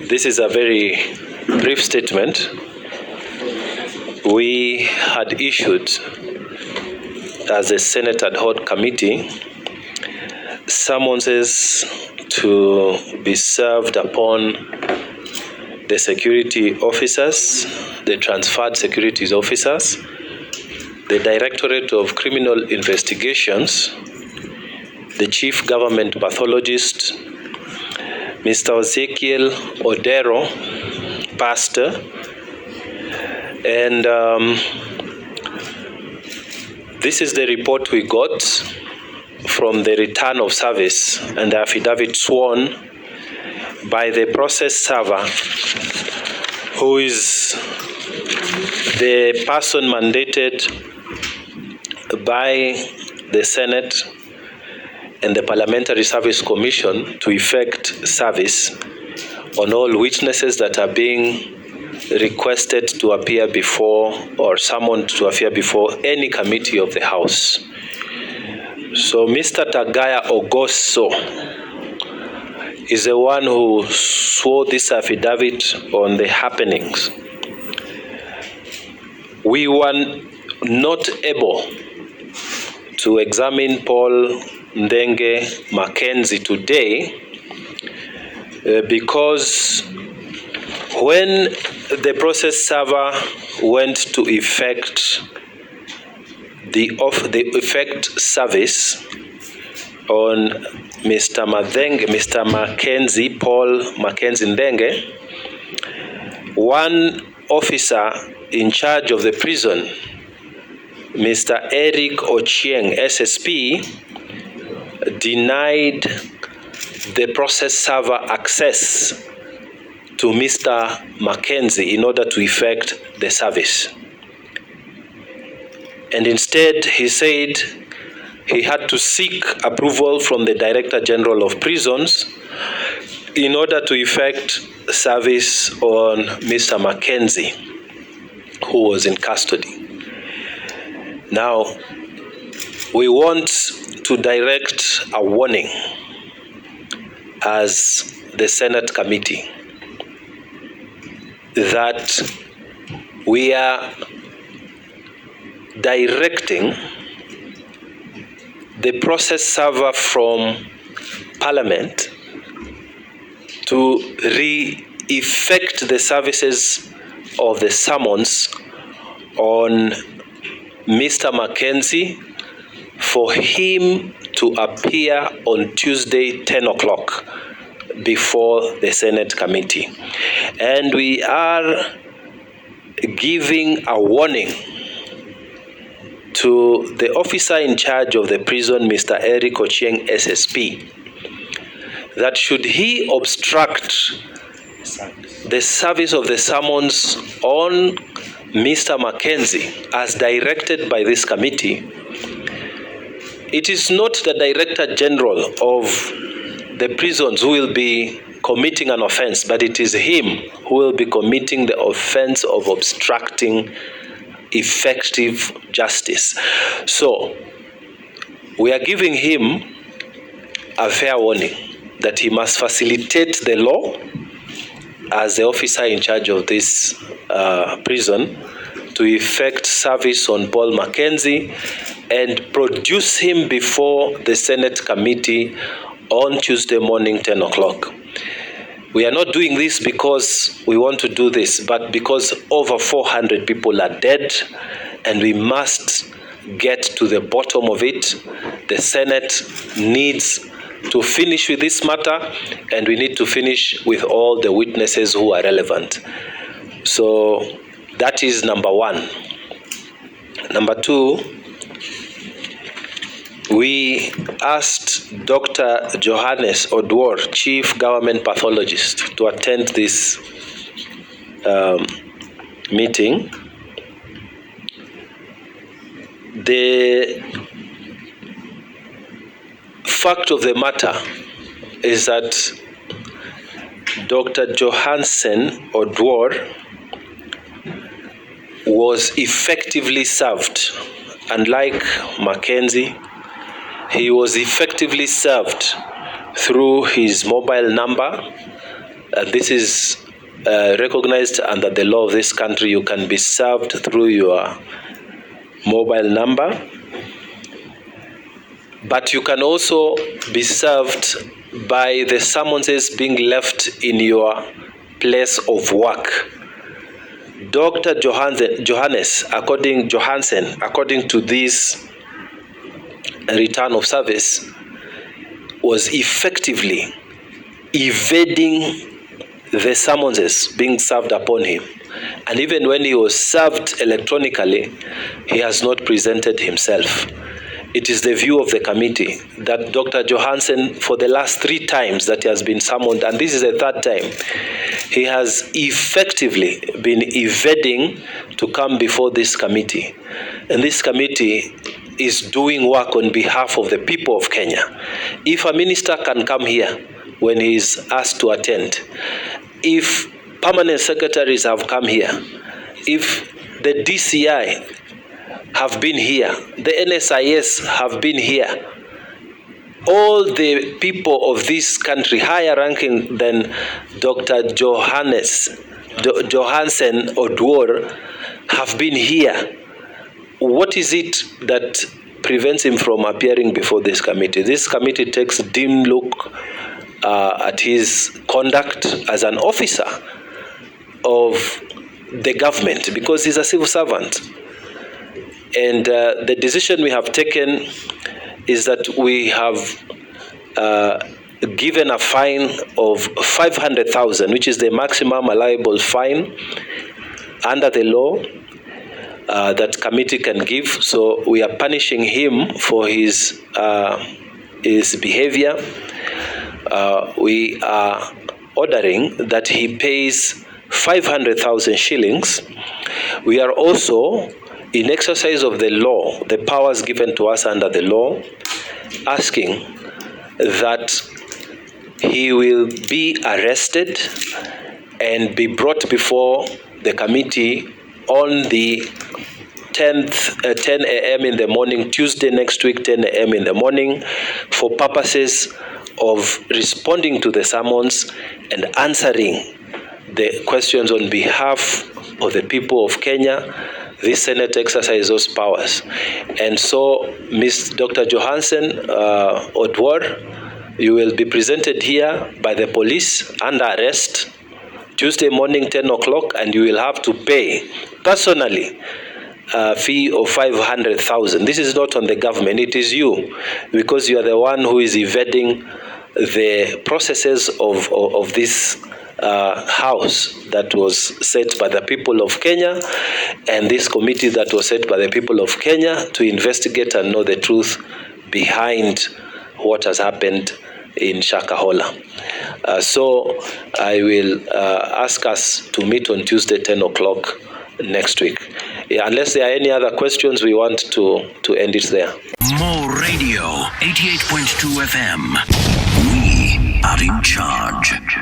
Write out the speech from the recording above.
This is a very brief statement. We had issued, as a Senate ad hoc committee, summonses to be served upon the security officers, the transferred securities officers, the Directorate of Criminal Investigations, the Chief Government Pathologist, Mr. Ezekiel Odero, Pastor, and this is the report we got from the return of service and the affidavit sworn by the process server, who is the person mandated by the Senate and the Parliamentary Service Commission to effect service on all witnesses that are being requested to appear before or summoned to appear before any committee of the House. So Mr. Tagaya Ogoso is the one who swore this affidavit on the happenings. We were not able to examine Paul Mackenzie today because when the process server went to effect the effect service on Mr. Mackenzie, Paul Mackenzie Ndenge, one officer in charge of the prison, Mr. Eric Ochieng, SSP, denied the process server access to Mr. Mackenzie in order to effect the service. And instead, he said he had to seek approval from the Director General of Prisons in order to effect service on Mr. Mackenzie, who was in custody. Now, we want to direct a warning as the Senate committee that we are directing the process server from Parliament to re-effect the services of the summons on Mr. Mackenzie for him to appear on Tuesday, 10 o'clock before the Senate committee. And we are giving a warning to the officer in charge of the prison, Mr. Eric Ochieng, SSP, that should he obstruct the service of the summons on Mr. Mackenzie as directed by this committee, it is not the Director General of the prisons who will be committing an offense, but it is him who will be committing the offense of obstructing effective justice. So we are giving him a fair warning that he must facilitate the law as the officer in charge of this prison to effect service on Paul Mackenzie and produce him before the Senate committee on Tuesday morning, 10 o'clock. We are not doing this because we want to do this, but because over 400 people are dead and we must get to the bottom of it. The Senate needs to finish with this matter, and we need to finish with all the witnesses who are relevant. So that is number one. Number two, we asked Dr. Johannes Odwor, Chief Government Pathologist, to attend this meeting. The fact of the matter is that Dr. Johansen Odwor was effectively served. Unlike Mackenzie, he was effectively served through his mobile number this is recognized under the law of this country. You can be served through your mobile number, but you can also be served by the summonses being left in your place of work. Dr. Johansen, according to this return of service, was effectively evading the summonses being served upon him. And even when he was served electronically, he has not presented himself. It is the view of the committee that Dr. Johansen, for the last 3 times that he has been summoned, and this is the 3rd time, he has effectively been evading to come before this committee. And this committee is doing work on behalf of the people of Kenya. If a minister can come here when he is asked to attend, if permanent secretaries have come here, if the DCI have been here, the NSIS have been here, all the people of this country, higher ranking than Dr. Johansen Odwor, have been here, what is it that prevents him from appearing before this committee? This committee takes a dim look at his conduct as an officer of the government, because he's a civil servant. And the decision we have taken is that we have given a fine of 500,000, which is the maximum allowable fine under the law that committee can give. So we are punishing him for his behavior. We are ordering that he pays 500,000 shillings. We are also, in exercise of the law, the powers given to us under the law, asking that he will be arrested and be brought before the committee on the 10 a.m. in the morning, Tuesday next week, 10 a.m. in the morning, for purposes of responding to the summons and answering the questions on behalf of the people of Kenya. This Senate exercises those powers. And so, Ms. Dr. Johansen Odwor, you will be presented here by the police under arrest Tuesday morning, 10 o'clock, and you will have to pay personally a fee of 500,000. This is not on the government, it is you, because you are the one who is evading the processes of this house that was set by the people of Kenya, and this committee that was set by the people of Kenya to investigate and know the truth behind what has happened in Shakahola. So I will ask us to meet on Tuesday, 10 o'clock next week. Yeah, unless there are any other questions, we want to end it there. More Radio, 88.2 FM. We are in charge.